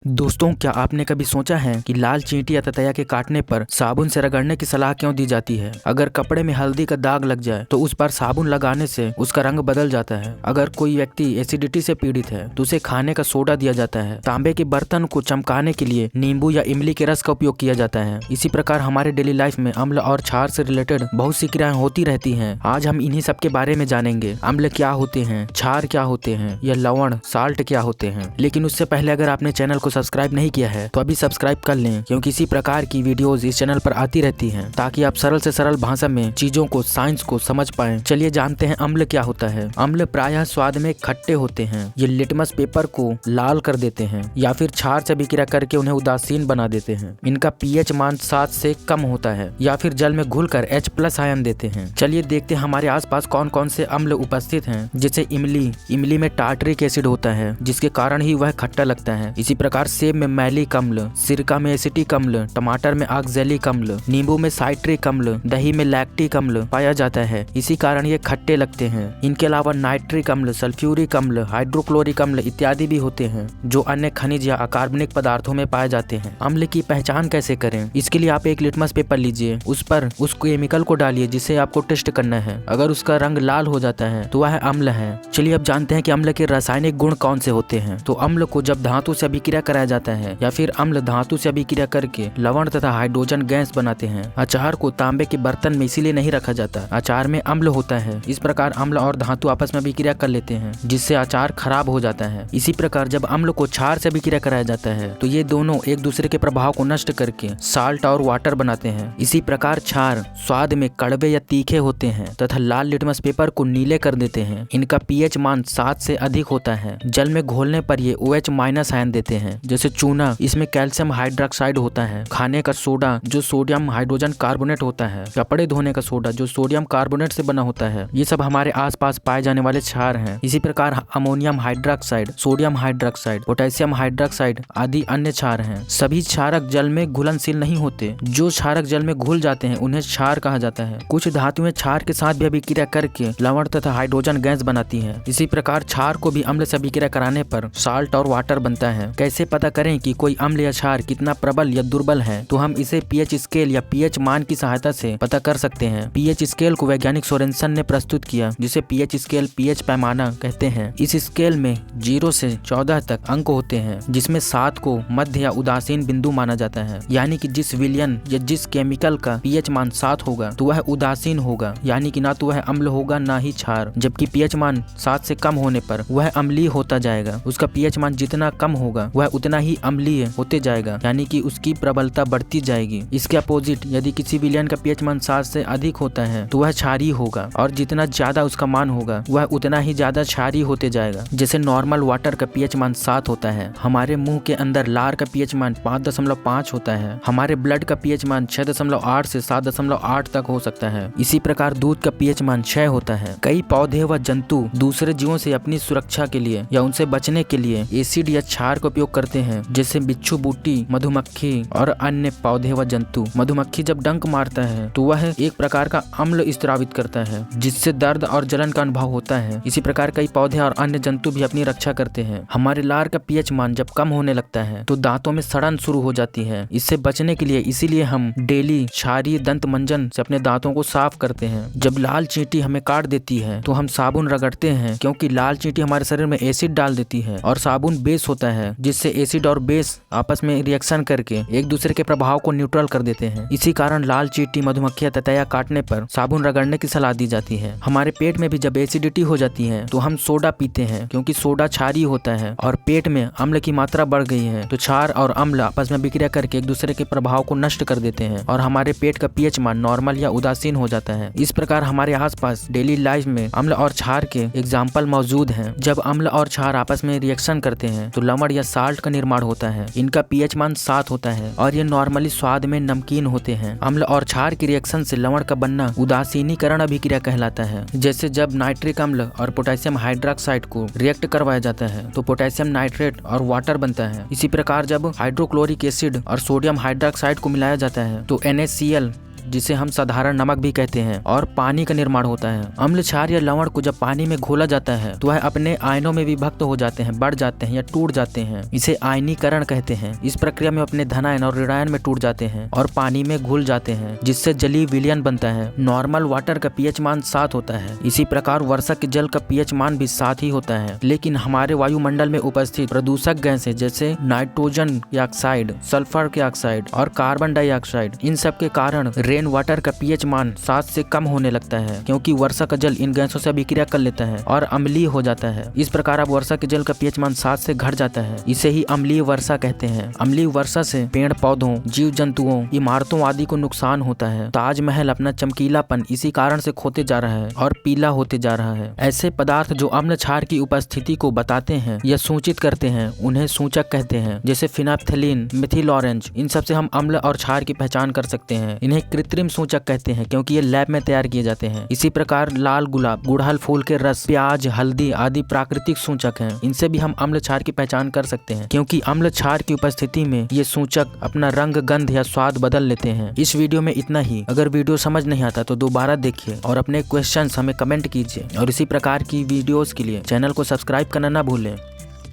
दोस्तों, क्या आपने कभी सोचा है कि लाल चींटी या ततैया के काटने पर साबुन से रगड़ने की सलाह क्यों दी जाती है? अगर कपड़े में हल्दी का दाग लग जाए तो उस पर साबुन लगाने से उसका रंग बदल जाता है। अगर कोई व्यक्ति एसिडिटी से पीड़ित है तो उसे खाने का सोडा दिया जाता है। तांबे के बर्तन को चमकाने के लिए नींबू या इमली के रस का उपयोग किया जाता है। इसी प्रकार हमारे डेली लाइफ में अम्ल और क्षार से रिलेटेड बहुत सी क्रियाएं होती रहती हैं। आज हम इन्हीं सब के बारे में जानेंगे। अम्ल क्या होते हैं, क्षार क्या होते हैं, या लवण साल्ट क्या होते हैं। लेकिन उससे पहले अगर आपने चैनल को सब्सक्राइब नहीं किया है तो अभी सब्सक्राइब कर लें, क्योंकि इसी प्रकार की वीडियोस इस चैनल पर आती रहती हैं, ताकि आप सरल से सरल भाषा में चीजों को, साइंस को समझ पाएं। चलिए जानते हैं अम्ल क्या होता है। अम्ल प्रायः स्वाद में खट्टे होते हैं। ये लिटमस पेपर को लाल कर देते हैं या फिर क्षार से अभिक्रिया करके उन्हें उदासीन बना देते हैं। इनका पीएच मान 7 से कम होता है या फिर जल में घुलकर H+ आयन देते हैं। चलिए देखते हैं हमारे आसपास कौन कौन से अम्ल उपस्थित हैं। जैसे इमली में टार्टरिक एसिड होता है, जिसके कारण ही वह खट्टा लगता है। इसी प्रकार सेब में मैलिक अम्ल, सिरका में एसिटिक अम्ल, टमाटर में ऑक्जेलिक अम्ल, नींबू में साइट्रिक अम्ल, दही में लैक्टिक अम्ल पाया जाता है। इसी कारण ये खट्टे लगते हैं। इनके अलावा नाइट्रिक अम्ल, सल्फ्यूरिक अम्ल, हाइड्रोक्लोरिक अम्ल इत्यादि भी होते हैं, जो अन्य खनिज या अकार्बनिक पदार्थों में पाए जाते हैं। अम्ल की पहचान कैसे करें? इसके लिए आप एक लिटमस पेपर लीजिए, उस पर उस केमिकल को डालिए जिसे आपको टेस्ट करना है। अगर उसका रंग लाल हो जाता है तो वह अम्ल है। चलिए अब जानते हैं कि अम्ल के रासायनिक गुण कौन से होते हैं। तो अम्ल को जब धातु से अभिक्रिया कराया जाता है या फिर अम्ल धातु से अभिक्रिया करके लवण तथा हाइड्रोजन गैस बनाते हैं। अचार को तांबे के बर्तन में इसीलिए नहीं रखा जाता, अचार में अम्ल होता है। इस प्रकार अम्ल और धातु आपस में अभिक्रिया कर लेते हैं, जिससे अचार खराब हो जाता है। इसी प्रकार जब अम्ल को क्षार से अभिक्रिया कराया जाता है तो ये दोनों एक दूसरे के प्रभाव को नष्ट करके साल्ट और वाटर बनाते हैं। इसी प्रकार क्षार स्वाद में कड़वे या तीखे होते हैं तथा लाल लिटमस पेपर को नीले कर देते हैं। इनका पीएच मान 7 से अधिक होता है। जल में घोलने पर ये OH- आयन देते हैं। जैसे चूना, इसमें कैल्शियम हाइड्रोक्साइड होता है। खाने का सोडा जो सोडियम हाइड्रोजन कार्बोनेट होता है। कपड़े धोने का सोडा जो सोडियम कार्बोनेट से बना होता है। ये सब हमारे आसपास पाए जाने वाले क्षार हैं। इसी प्रकार ammonium hydroxide, sodium hydroxide, potassium hydroxide आदि अन्य क्षार हैं। सभी क्षारक जल में घुलनशील नहीं होते। जो क्षारक जल में घुल जाते हैं उन्हें क्षार कहा जाता है। कुछ धातुएं क्षार के साथ भी अभिक्रिया करके लवण तथा हाइड्रोजन गैस बनाती हैं। इसी प्रकार क्षार को भी अम्ल से अभिक्रिया कराने पर साल्ट और वाटर बनता है। कैसे पता करें कि कोई अम्ल या क्षार कितना प्रबल या दुर्बल है? तो हम इसे पीएच स्केल या पीएच मान की सहायता से पता कर सकते हैं। पीएच स्केल को वैज्ञानिक सोरेनसन ने प्रस्तुत किया, जिसे पीएच स्केल पीएच पैमाना कहते हैं। इस स्केल में 0 से 14 तक अंक होते हैं, जिसमें 7 को मध्य या उदासीन बिंदु माना जाता है। यानी कि जिस विलयन या जिस केमिकल का पीएच मान 7 होगा तो वह उदासीन होगा, यानी कि ना तो वह अम्ल होगा ना ही क्षार। जबकि पीएच मान 7 से कम होने पर वह अम्लीय होता जाएगा। उसका पीएच मान जितना कम होगा वह उतना ही अम्लीय होते जाएगा, यानी कि उसकी प्रबलता बढ़ती जाएगी। इसके अपोजिट यदि किसी विलयन का पीएच मान 7 से अधिक होता है तो वह क्षारीय होगा, और जितना ज्यादा उसका मान होगा वह उतना ही ज्यादा क्षारीय होते जाएगा। जैसे नॉर्मल वाटर का पीएच मान 7 होता है। हमारे मुंह के अंदर लार का पीएच मान 5.5 होता है। हमारे ब्लड का पीएच मान 6.8 से 7.8 तक हो सकता है। इसी प्रकार दूध का पीएच मान 6 होता है। कई पौधे व जंतु दूसरे जीवों से अपनी सुरक्षा के लिए या उनसे बचने के लिए एसिड या क्षार का उपयोग करते हैं। जैसे बिच्छू, बूटी, मधुमक्खी और अन्य पौधे व जंतु। मधुमक्खी जब डंक मारता है तो वह एक प्रकार का अम्ल स्रावित करता है, जिससे दर्द और जलन का अनुभव होता है। इसी प्रकार कई पौधे और अन्य जंतु भी अपनी रक्षा करते हैं। हमारे लार का पीएच मान जब कम होने लगता है तो दांतों में सड़न शुरू हो जाती है। इससे बचने के लिए इसीलिए हम डेली क्षारीय दंत मंजन से अपने दांतों को साफ करते हैं। जब लाल चींटी हमें काट देती है तो हम साबुन रगड़ते हैं, क्योंकि लाल चींटी हमारे शरीर में एसिड डाल देती है और साबुन बेस होता है, जिससे एसिड और बेस आपस में रिएक्शन करके एक दूसरे के प्रभाव को न्यूट्रल कर देते हैं। इसी कारण लाल चींटी, मधुमक्खी या ततैया काटने पर साबुन रगड़ने की सलाह दी जाती है। हमारे पेट में भी जब एसिडिटी हो जाती है तो हम सोडा पीते हैं, क्योंकि सोडा क्षारीय होता है और पेट में अम्ल की मात्रा बढ़ गई है तो क्षार और अम्ल आपस में अभिक्रिया करके एक दूसरे के प्रभाव को नष्ट कर देते हैं और हमारे पेट का पीएच मान नॉर्मल या उदासीन हो जाता है। इस प्रकार हमारे आसपास डेली लाइफ में अम्ल और क्षार के एग्जाम्पल मौजूद हैं। जब अम्ल और क्षार आपस में रिएक्शन करते हैं तो लवण या साल्ट का निर्माण होता है। इनका पीएच मान 7 होता है और ये नॉर्मली स्वाद में नमकीन होते हैं। अम्ल और क्षार की रिएक्शन से लवण का बनना उदासीनीकरण अभिक्रिया कहलाता है। जैसे जब नाइट्रिक अम्ल और पोटेशियम हाइड्रोक्साइड को रिएक्ट करवाया जाता है तो पोटेशियम नाइट्रेट और वाटर बनता है। इसी प्रकार जब हाइड्रोक्लोरिक एसिड और सोडियम हाइड्रोक्साइड को मिलाया जाता है तो NaCl जिसे हम साधारण नमक भी कहते हैं, और पानी का निर्माण होता है। अम्ल क्षार या लवण को जब पानी में घोला जाता है तो वह अपने आयनों में विभक्त हो जाते हैं, बढ़ जाते हैं या टूट जाते हैं। इसे आयनीकरण कहते हैं। इस प्रक्रिया में अपने धनायन और ऋणायन में टूट जाते हैं और पानी में घुल जाते हैं, जिससे जलीय विलयन बनता है। नॉर्मल वाटर का पीएच मान 7 होता है। इसी प्रकार वर्षा के जल का पीएच मान भी 7 ही होता है। लेकिन हमारे वायुमंडल में उपस्थित प्रदूषक गैसें जैसे नाइट्रोजन ऑक्साइड, सल्फर ऑक्साइड और कार्बन डाइऑक्साइड, इन सब के कारण रेन वाटर का पीएच मान 7 से कम होने लगता है, क्योंकि वर्षा का जल इन गैसों से अभिक्रिया कर लेता है और अम्लीय हो जाता है। इस प्रकार अब वर्षा के जल का पीएच मान 7 से घट जाता है। इसे ही अम्लीय वर्षा कहते हैं। अम्लीय वर्षा से पेड़ पौधों, जीव जंतुओं, इमारतों आदि को नुकसान होता है। ताजमहल अपना चमकीलापन इसी कारण से खोते जा रहा है और पीला होते जा रहा है। ऐसे पदार्थ जो अम्ल क्षार की उपस्थिति को बताते हैं या सूचित करते हैं, उन्हें सूचक कहते हैं। जैसे फिनाप्थलीन, मिथिल ऑरेंज, इन सब से हम अम्ल और क्षार की पहचान कर सकते हैं। इन्हें कृत्रिम सूचक कहते हैं, क्योंकि ये लैब में तैयार किए जाते हैं। इसी प्रकार लाल गुलाब, गुड़हल फूल के रस, प्याज, हल्दी आदि प्राकृतिक सूचक हैं। इनसे भी हम अम्ल क्षार की पहचान कर सकते हैं, क्योंकि अम्ल क्षार की उपस्थिति में ये सूचक अपना रंग, गंध या स्वाद बदल लेते हैं। इस वीडियो में इतना ही। अगर वीडियो समझ नहीं आता तो दोबारा देखिए और अपने क्वेश्चंस हमें कमेंट कीजिए। और इसी प्रकार की वीडियोस के लिए चैनल को सब्सक्राइब करना ना भूलें।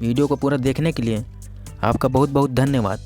वीडियो को पूरा देखने के लिए आपका बहुत बहुत धन्यवाद।